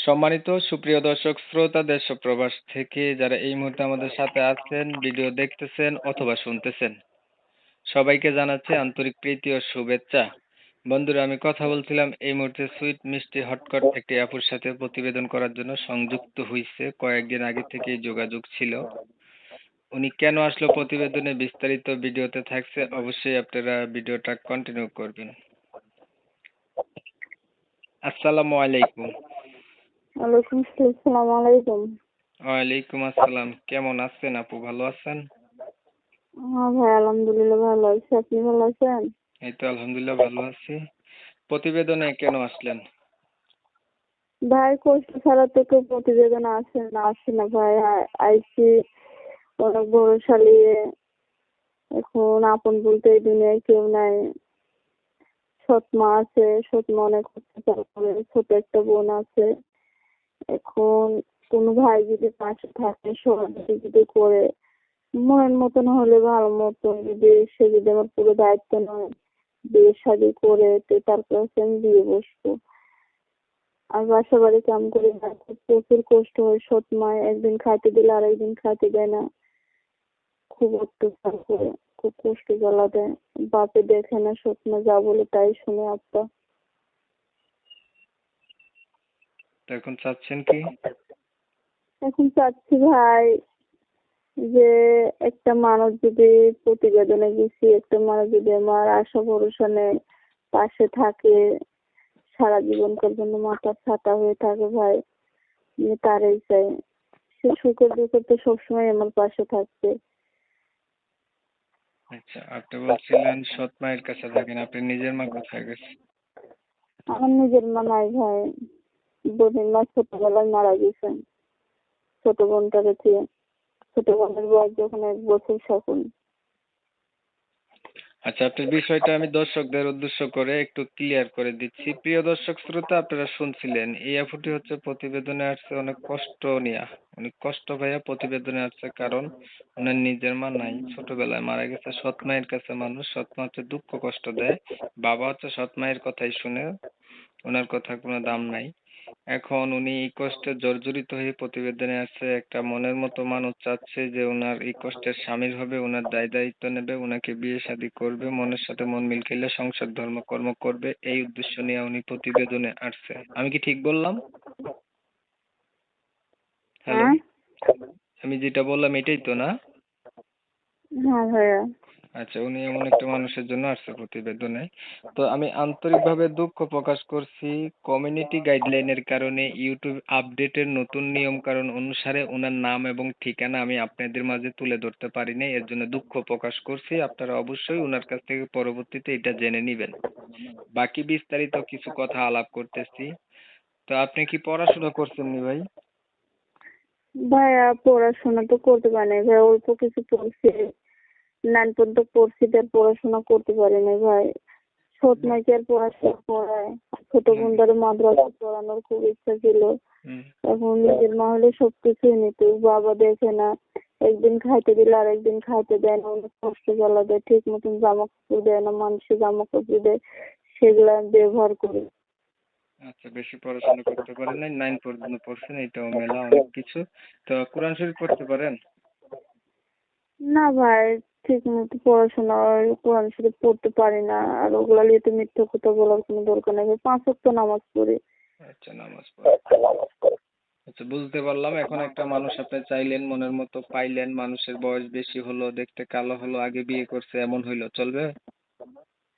সম্মানিত সুপ্রিয় দর্শক শ্রোতা দেশ ও প্রবাস থেকে যারা এই মুহূর্তে আমাদের সাথে আছেন, ভিডিও দেখতেছেন অথবা শুনতেছেন, সবাইকে জানাচ্ছি আন্তরিক প্রীতি ও শুভেচ্ছা। বন্ধুরা, আমি কথা বলছিলাম এই মুহূর্তে সুইট মিষ্টি হটকট একটি আপুর সাথে প্রতিবেদন করার জন্য সংযুক্ত হইছে। কয়েকদিন আগে থেকেই যোগাযোগ ছিল। উনি কেন আসলো প্রতিবেদনে বিস্তারিত ভিডিওতে থাকছে, অবশ্যই আপনারা ভিডিওটা কন্টিনিউ করবেন। আসসালামু আলাইকুম। ওয়ালাইকুম আসসালাম আলাইকুম। ওয়ালাইকুম আসসালাম। কেমন আছেন আপু, ভালো আছেন? হ্যাঁ ভাই, আলহামদুলিল্লাহ ভালো আছি। আপনি ভালো আছেন? এই তো আলহামদুলিল্লাহ ভালো আছি। প্রতিবেদনে কেন আসলেন? ভাই, কষ্ট ছাড়া তো কেউ প্রতিবেদন আসে না ভাই। আইসি অনেক ভরসা নিয়ে। এখন আপন বলতে এই দুনিয়ায় কেউ নাই। সৎ মা আছে, সৎ মা অনেক অত্যাচার করে। ছোট একটা বোন আছে। এখন কোনো ভাই যদি পাশে থাকে, সহযোগিতা করে মনের মতন হলে ভালো মতন, সে যদি আমার পুরো দায়িত্ব নয়, বিয়ে শাদী করে তো তার কাছে আমি বিয়ে বসবো। আর বাসা বাড়ি কাম করে প্রচুর কষ্ট হয়। সৎ মায় একদিন খাইতে দিলে আর একদিন খাইতে দেয় না। খুব অত্যাচার করে, খুব কষ্ট জ্বালা দেয়। বাপে দেখে না, সৎ মা যা বলে তাই শুনে আব্বা। তো এখন চাচ্ছেন কি? এখন চাচ্ছি ভাই যে একটা মানুষ যদি প্রতিবেদনে গেছি, একটা মানুষ যদি আমার আশা ভরসা নেয়, পাশে থাকে, সারা জীবনকার জন্য মাথার ছাতা হয়ে থাকে ভাই, আমি তারই চাই। সে সুখের দুঃখে তো সবসময় আমার পাশে থাকবে। আচ্ছা, আপনি বলছিলেন সৎ মায়ের কাছে থাকেন, আপনি নিজের মা কোথায় গেছে? আমার নিজের মা নাই ভাই। বোনের মা ছোটবেলায় মারা গেছেন, ছোট বোনটা রেখে। ছোট বোনের বয়স যখন 1 বছর তখন। আচ্ছা, আপনার বিষয়টা আমি দর্শকদের উদ্দেশ্য করে একটু ক্লিয়ার করে দিচ্ছি। প্রিয় দর্শক শ্রোতা, আপনারা শুনছিলেন এই আপুটি হচ্ছে প্রতিবেদনে আসছে অনেক কষ্ট নিয়ে। অনেক কষ্ট পাইয়া প্রতিবেদনে আসছে, কারণ ওনার নিজের মা নাই, ছোটবেলায় মারা গেছে। সৎ মায়ের কাছে মানুষ, সৎ মা হচ্ছে দুঃখ কষ্ট দেয়, বাবা হচ্ছে সৎ মায়ের কথাই শুনে, ওনার কথা কোনো দাম নাই। এখন উনি এই কষ্টে জর্জরিত হয়ে প্রতিবেদনে আসছে। একটা মনের মতো মানুষ চাচ্ছে যে ওনার এই কষ্টের শামিল হবে, ওনার দায় দায়িত্ব নেবে, ওনাকে বিয়ে শাদী করবে, মনের সাথে মন মিল খেলে সংসার ধর্ম কর্ম করবে, এই উদ্দেশ্য নিয়ে উনি প্রতিবেদনে আসছে। আমি কি ঠিক বললাম? হ্যালো, হ্যাঁ আমি যেটা বললাম এটাই তো, না? হ্যাঁ ভাইয়া। আচ্ছা, উনি এমন একটা মানুষের জন্য আসছে প্রতিবেদনে। তো আমি আন্তরিকভাবে দুঃখ প্রকাশ করছি। কমিউনিটি গাইডলাইনের কারণে ইউটিউব আপডেটের নতুন নিয়ম কারণ অনুসারে ওনার নাম এবং ঠিকানা আমি আপনাদের মাঝে তুলে ধরতে পারি নাই, এর জন্য দুঃখ প্রকাশ করছি। আপনারা অবশ্যই ওনার কাছ থেকে পরবর্তীতে এটা জেনে নিবেন। বাকি বিস্তারিত কিছু কথা আলাপ করতেছি। তো আপনি কি পড়াশোনা করছেন নি ভাই? ভাইয়া, পড়াশোনা তো করতে পারি নাই ভাই, অল্প কিছু পড়ছি। 9 পর্যন্ত পড়ছি, তার পড়াশোনা করতে পারি নাই ভাই। ছোট মাইকে আর পড়াশোনা করায়। ছোট হুম, বোনটারে মাদ্রাসা পড়ানোর খুব ইচ্ছা ছিল। হুম। এখন নিজের মা হলে সবকিছুই নিত, বাবা দেখে না। একদিন খাইতে দিলে আর একদিন খাইতে দেয় না, অনেক কষ্ট জ্বালা দেয়। ঠিক মতন জামা কাপড় দেয় না, মানুষের জামা কাপড় দেয়, সেগুলা ব্যবহার করে। আচ্ছা, বেশি পড়াশোনা করতে পারেন নাই, 9 পর্যন্ত পড়ছেন, এটাও মেলা অনেক কিছু। তো কোরআন শরীফ পড়তে পারেন? না ভাই, ঠিক মতো পড়াশোনা কোরআন শরীফ পড়তে পারি না। আর ওগুলা নিয়ে তো মিথ্যা কথা বলার কোনো দরকার নেই। 5 ওয়াক্ত নামাজ পড়ি। আচ্ছা, নামাজ পড়েন। আচ্ছা, বুঝতে পারলাম। এখন একটা মানুষ আপনি চাইলেন, মনের মতো পাইলেন, মানুষের বয়স বেশি হলো, দেখতে কালো হলো, আগে বিয়ে করছে, এমন হইলো চলবে?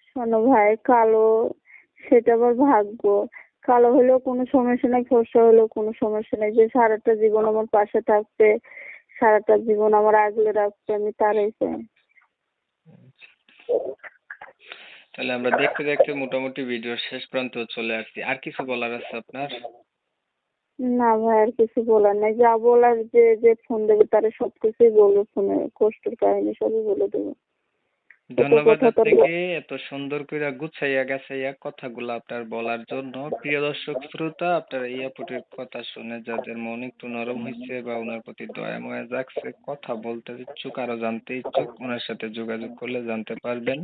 শোনো ভাই, কালো সেটা আবার ভাগ্য। কালো হলেও কোনো সমস্যা নাই, ফর্সা হলেও কোনো সমস্যা নাই। যে সারাটা জীবন আমার পাশে থাকবে, সারাটা জীবন আমার আগলে রাখবে, আমি তারই চাই। তাহলে আমরা দেখতে দেখতে মোটামুটি ভিডিওর শেষ প্রান্তে চলে আসছি। আর কিছু বলার আছে আপনার? না ভাই, আর কিছু বলার নাই। যা বলার, যে যে ফোন দেবে তারা সবকিছুই বলবে, ফোনে কষ্টের কাহিনী সবই বলে দেবে। এত ধন্যবাদ কথা তার আপনাকে এত সুন্দর করে গুছাইয়া গাছাইয়া কথাগুলো আপনার বলার জন্য। প্রিয় দর্শক শ্রোতা, আপনারা এই আপুটির কথা শুনে যাদের মন একটু নরম হয়েছে বা ওনার প্রতি দয়া ময়া জাগছে, কথা বলতে ইচ্ছুক, আরো জানতে ইচ্ছুক, ওনার সাথে যোগাযোগ করলে জানতে পারবেন।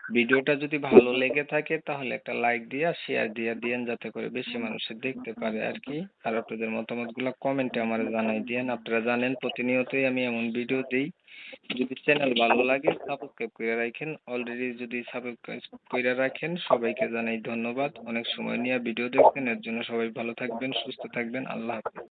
ভিডিওটা যদি ভালো লেগে থাকে তাহলে একটা লাইক দিয়া শেয়ার দিয়া দিয়েন যাতে করে বেশি মানুষে দেখতে পারে আর কি। আর আপনাদের মতামতগুলো কমেন্টে আমারে জানাই দিয়েন। আপনারা জানেন প্রতিনিয়তই আমি এমন ভিডিও দেই। যদি চ্যানেল ভালো লাগে সাবস্ক্রাইব করে রাখেন। অলরেডি যদি সাবস্ক্রাইব করে রাখেন সবাইকে জানাই ধন্যবাদ। অনেক সময় নিয়ে ভিডিও দেখছেন এর জন্য সবাই ভালো থাকবেন, সুস্থ থাকবেন। আল্লাহ হাফেজ।